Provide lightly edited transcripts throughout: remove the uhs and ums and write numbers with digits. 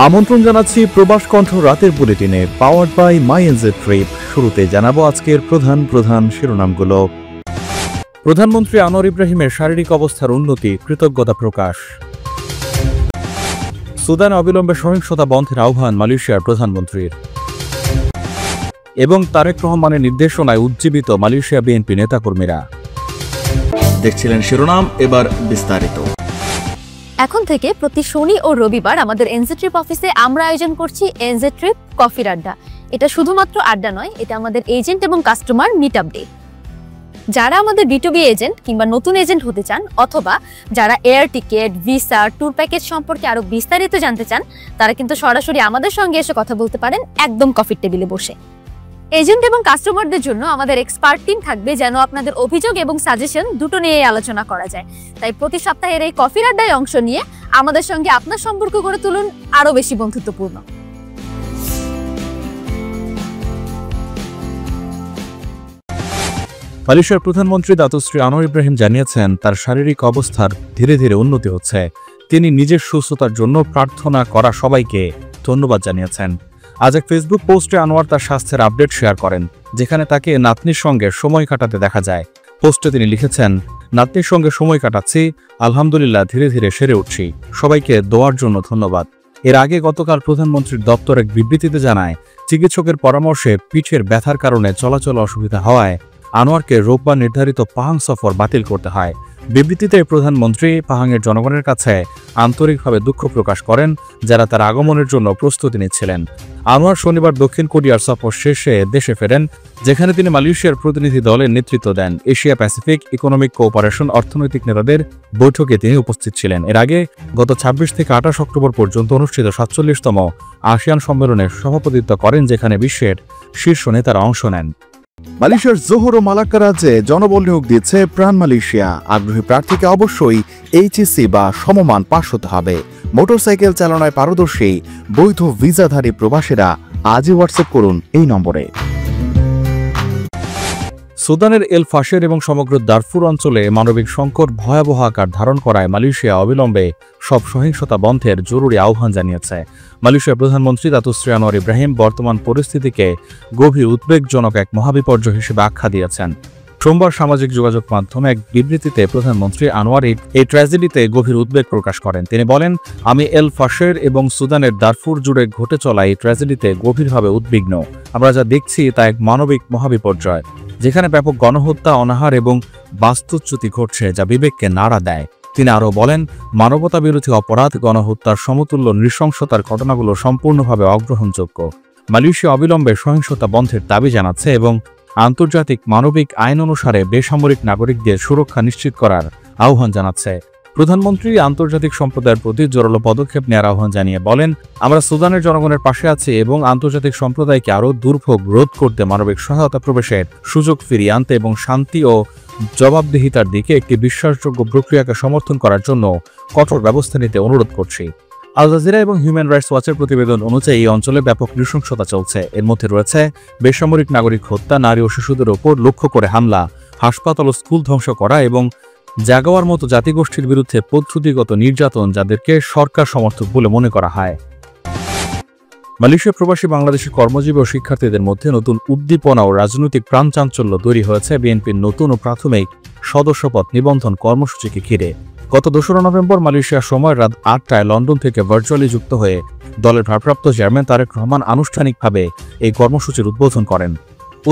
আমন্ত্রণ জানাচ্ছি প্রবাস কণ্ঠ রাতের বুলেটিনে powered by my NJ trip. শুরুতে জানাবো আজকের প্রধান শিরোনামগুলো। প্রধানমন্ত্রী আনোয়ার ইব্রাহিমের শারীরিক অবস্থার উন্নতি, কৃতজ্ঞতা প্রকাশ। সুদানে অবিলম্বে সহিংসতা বন্ধের আহ্বান মালয়েশিয়ার প্রধানমন্ত্রীর। এবং তারেক রহমানের নির্দেশনায় উজ্জীবিত মালয়েশিয়া বিএনপি নেতাকর্মীরা। দেখছিলেন শিরোনাম, এবার বিস্তারিত। এখন থেকে প্রতি শনি ও রবিবার আমাদের এনজে ট্রিপ অফিসে আমরা আয়োজন করছি এনজে ট্রিপ কফির আড্ডা। এটা শুধুমাত্র আড্ডা নয়, এটা আমাদের এজেন্ট এবং কাস্টমার মিট আপ ডে। যারা আমাদের B2B এজেন্ট কিংবা নতুন এজেন্ট হতে চান, অথবা যারা air ticket, visa, tour package সম্পর্কে আরো বিস্তারিত জানতে চান, তারা কিন্তু সরাসরি আমাদের সঙ্গে এসে কথা বলতে পারেন একদম কফির টেবিলে বসে। এজেন্ট এবং কাস্টমারদের জন্য আমাদের এক্সপার্ট টিম থাকবে, যেন আপনাদের অভিযোগ এবং সাজেশন দুটো নিয়ে আলোচনা করা যায়। তাই প্রতি সপ্তাহের এই কফির আড্ডায় অংশ নিয়ে আমাদের সঙ্গে আপনার সম্পর্ক গড়ে তুলুন আরো বেশি বন্ধুত্বপূর্ণ। মালয়েশিয়ার প্রধানমন্ত্রী দাতুশ্রী আনোয়ার ইব্রাহিম জানিয়েছেন, তার শারীরিক অবস্থার ধীরে ধীরে উন্নতি হচ্ছে। তিনি নিজের সুস্থতার জন্য প্রার্থনা করা সবাইকে ধন্যবাদ জানিয়েছেন। আজ এক ফেসবুক পোস্টে আনোয়ার তার স্বাস্থ্যের আপডেট শেয়ার করেন, যেখানে তাকে নাতনির সঙ্গে সময় কাটাতে দেখা যায়। পোস্টে তিনি লিখেছেন, নাতনির সঙ্গে সময় কাটাচ্ছি, আলহামদুলিল্লাহ ধীরে ধীরে সেরে উঠছি, সবাইকে দোয়ার জন্য ধন্যবাদ। এর আগে গতকাল প্রধানমন্ত্রীর দপ্তর এক বিবৃতিতে জানায়, চিকিৎসকের পরামর্শে পিঠের ব্যথার কারণে চলাচল অসুবিধা হওয়ায় আনোয়ারকে রোববার নির্ধারিত পাহাং সফর বাতিল করতে হয়। বিবৃতিতে প্রধানমন্ত্রী পাহাংয়ের জনগণের কাছে আন্তরিকভাবে দুঃখ প্রকাশ করেন, যারা তার আগমনের জন্য প্রস্তুতি নিচ্ছিলেন। আনোয়ার শনিবার দক্ষিণ কোরিয়ার সফর শেষে দেশে ফেরেন, যেখানে তিনি মালয়েশিয়ার প্রতিনিধি দলের নেতৃত্ব দেন। এশিয়া প্যাসিফিক ইকোনমিক কোঅপারেশন অর্থনৈতিক নেতাদের বৈঠকে তিনি উপস্থিত ছিলেন। এর আগে গত 26 থেকে 28 অক্টোবর পর্যন্ত অনুষ্ঠিত 47তম আসিয়ান সম্মেলনে সভাপতিত্ব করেন, যেখানে বিশ্বের শীর্ষ নেতারা অংশ নেন। মালয়েশিয়ার জোহর ও মালাক্কা রাজ্যে জনবল নিয়োগ দিচ্ছে প্রাণ মালয়েশিয়া। আগ্রহী প্রার্থীকে অবশ্যই HSC বা সমমান পাস হতে হবে। মোটরসাইকেল চালনায় পারদর্শী বৈধ ভিসাধারী প্রবাসীরা আজই হোয়াটসঅ্যাপ করুন এই নম্বরে। সুদানের এল ফাশের এবং সমগ্র দারফুর অঞ্চলে মানবিক সংকট ভয়াবহ আকার ধারণ করায় মালয়েশিয়া অবিলম্বে সব সহিংসতা বন্ধের জরুরি আহ্বান জানিয়েছে। মালয়েশিয়ার প্রধানমন্ত্রী দাতুশ্রী আনোয়ার ইব্রাহিম বর্তমান পরিস্থিতিকে গভীর উদ্বেগজনক এক মহাবিপর্যয় হিসেবে আখ্যা দিয়েছেন। সোমবার সামাজিক যোগাযোগ মাধ্যমে এক বিবৃতিতে প্রধানমন্ত্রী আনোয়ার এই ট্র্যাজেডিতে গভীর উদ্বেগ প্রকাশ করেন। তিনি বলেন, আমি এল ফাশের এবং সুদানের দারফুর জুড়ে ঘটে চলা এই ট্র্যাজেডিতে গভীরভাবে উদ্বিগ্ন। আমরা যা দেখছি তা এক মানবিক মহাবিপর্যয়, যেখানে ব্যাপক গণহত্যা, অনাহার এবং বাস্তুচ্যুতি ঘটছে, যা বিবেককে নাড়া দেয়। তিনি আরও বলেন, মানবতা বিরোধী অপরাধ, গণহত্যার সমতুল্য নৃশংসতার ঘটনাগুলো সম্পূর্ণভাবে অগ্রহণযোগ্য। মালয়েশিয়া অবিলম্বে সহিংসতা বন্ধের দাবি জানাচ্ছে এবং আন্তর্জাতিক মানবিক আইন অনুসারে বেসামরিক নাগরিকদের সুরক্ষা নিশ্চিত করার আহ্বান জানাচ্ছে। প্রধানমন্ত্রী আন্তর্জাতিক সম্প্রদায়ের প্রতি জোরালো পদক্ষেপ নেওয়ার আহ্বান জানিয়ে বলেন, আমরা সুদানের জনগণের পাশে আছি এবং আন্তর্জাতিক সম্প্রদায়কে আরও দুর্ভোগ রোধ করতে, মানবিক সহায়তা প্রবেশের সুযোগ ফিরিয়ে আনতে এবং শান্তি ও জবাবদিহিতার দিকে একটি বিশ্বাসযোগ্য প্রক্রিয়াকে সমর্থন করার জন্য কঠোর ব্যবস্থা নিতে অনুরোধ করছি। আল জাজিরা এবং হিউম্যান রাইটস ওয়াচের প্রতিবেদন অনুযায়ী এই অঞ্চলে ব্যাপক নৃশংসতা চলছে। এর মধ্যে রয়েছে বেসামরিক নাগরিক হত্যা, নারী ও শিশুদের ওপর লক্ষ্য করে হামলা, হাসপাতাল ও স্কুল ধ্বংস করা এবং জাগাওয়ার মতো জাতিগোষ্ঠীর বিরুদ্ধে পদ্ধতিগত নির্যাতন, যাদেরকে সরকার সমর্থক বলে মনে করা হয়। মালয়েশিয়া প্রবাসী বাংলাদেশের কর্মজীবী ও শিক্ষার্থীদের মধ্যে নতুন উদ্দীপনা ও রাজনৈতিক প্রাণচাঞ্চল্য তৈরি হয়েছে বিএনপির নতুন ও প্রাথমিক সদস্যপদ নিবন্ধন কর্মসূচিকে ঘিরে। গত 2 নভেম্বর মালয়েশিয়ার সময় রাত 8টায় লন্ডন থেকে ভার্চুয়ালি যুক্ত হয়ে দলের ভারপ্রাপ্ত চেয়ারম্যান তারেক রহমান আনুষ্ঠানিকভাবে এই কর্মসূচির উদ্বোধন করেন।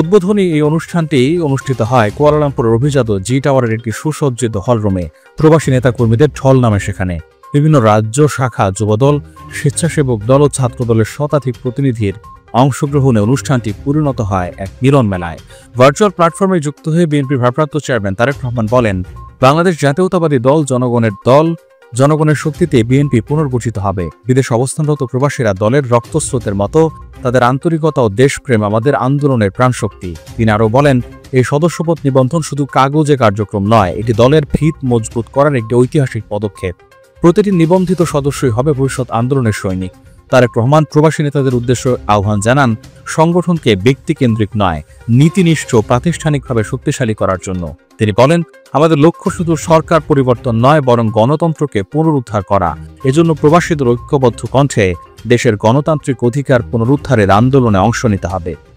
উদ্বোধনী এই অনুষ্ঠানটি অনুষ্ঠিত হয় কুয়ালালামপুরের অভিজাত জি টাওয়ারের একটি সুসজ্জিত হলরুমে। প্রবাসী নেতাকর্মীদের ঢল নামে সেখানে। বিভিন্ন রাজ্য শাখা, যুবদল, স্বেচ্ছাসেবক দল ও ছাত্র দলের শতাধিক প্রতিনিধির অংশগ্রহণে অনুষ্ঠানটি পরিণত হয় এক মিলন মেলায়। ভার্চুয়াল প্ল্যাটফর্মে যুক্ত হয়ে বিএনপির ভারপ্রাপ্ত চেয়ারম্যান তারেক রহমান বলেন, বাংলাদেশ জাতীয়তাবাদী দল জনগণের দল, জনগণের শক্তিতে বিএনপি পুনর্গঠিত হবে। বিদেশ অবস্থানরত প্রবাসীরা দলের রক্তস্রোতের মতো, তাদের আন্তরিকতা ও দেশপ্রেম আমাদের আন্দোলনের প্রাণশক্তি। তিনি আরও বলেন, এই সদস্যপদ নিবন্ধন শুধু কাগজে কার্যক্রম নয়, এটি দলের ভিত মজবুত করার একটি ঐতিহাসিক পদক্ষেপ। প্রতিটি নিবন্ধিত সদস্যই হবে ভবিষ্যৎ আন্দোলনের সৈনিক। তারেক রহমান প্রবাসী নেতাদের উদ্দেশ্যে আহ্বান জানান, সংগঠনকে ব্যক্তিকেন্দ্রিক নয়, নীতিনিষ্ঠ প্রাতিষ্ঠানিকভাবে শক্তিশালী করার জন্য। তিনি বলেন, আমাদের লক্ষ্য শুধু সরকার পরিবর্তন নয়, বরং গণতন্ত্রকে পুনরুদ্ধার করা। এজন্য প্রবাসীদের ঐক্যবদ্ধ কণ্ঠে দেশের গণতান্ত্রিক অধিকার পুনরুদ্ধারের আন্দোলনে অংশ নিতে হবে।